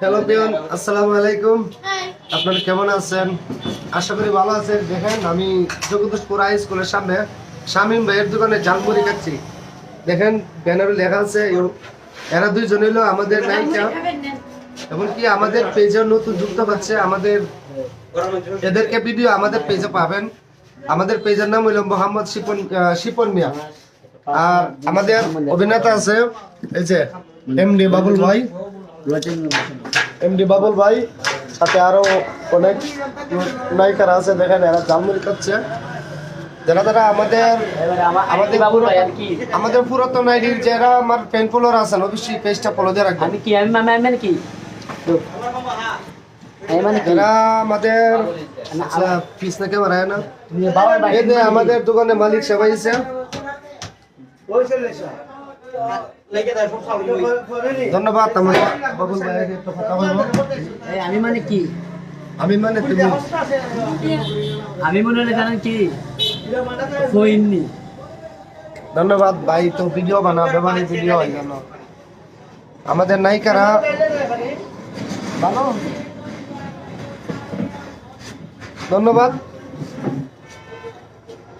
Hello বিয়ন, আসসালামু আলাইকুম। আপনারা কেমন আছেন? আশা করি ভালো আছেন। দেখেন, আমি জগদীশপুর হাই স্কুলের সামনে শামীম ভাইয়ের দোকানে ঝালমুড়ি খাচ্ছি। দেখেন, ব্যানারে লেখা আছে এরা দুইজন হইলো আমাদের নায়িকা, এমনকি আমাদের পেজে নতুন যুক্ত হচ্ছে। এদেরকে ভিডিও আমাদের পেজে পাবেন। আমাদের পেজের নাম হইল মোহাম্মদ শিপন মিয়া। আর আমাদের অভিনেতা আছে এই যে এমডি বাবুল ভাই, সাথে আরো অনেক নায়িকারা আছে। দেখেন, এরা ঝালমুড়ি খাচ্ছে। যারা আমাদের পুরাতন আইডির যারা আমার ফ্যান ফলোয়ার আছেন, অবশ্যই পেজটা ফলো দিয়ে রাখবেন। যারা আমাদের পিছনে ক্যামেরা না, আমাদের দোকানে মালিক সেবাই আছে। ধন্যবাদ। বাবুল ভাই, আমি মানে কি? আমি মানে তুমি। আমি মনে হয় জানেন কি কইনি। ধন্যবাদ ভাই। তো ভিডিও বানাবে, মানে ভিডিও হয় কেন? আমাদের নায়িকারা ভালো। ধন্যবাদ।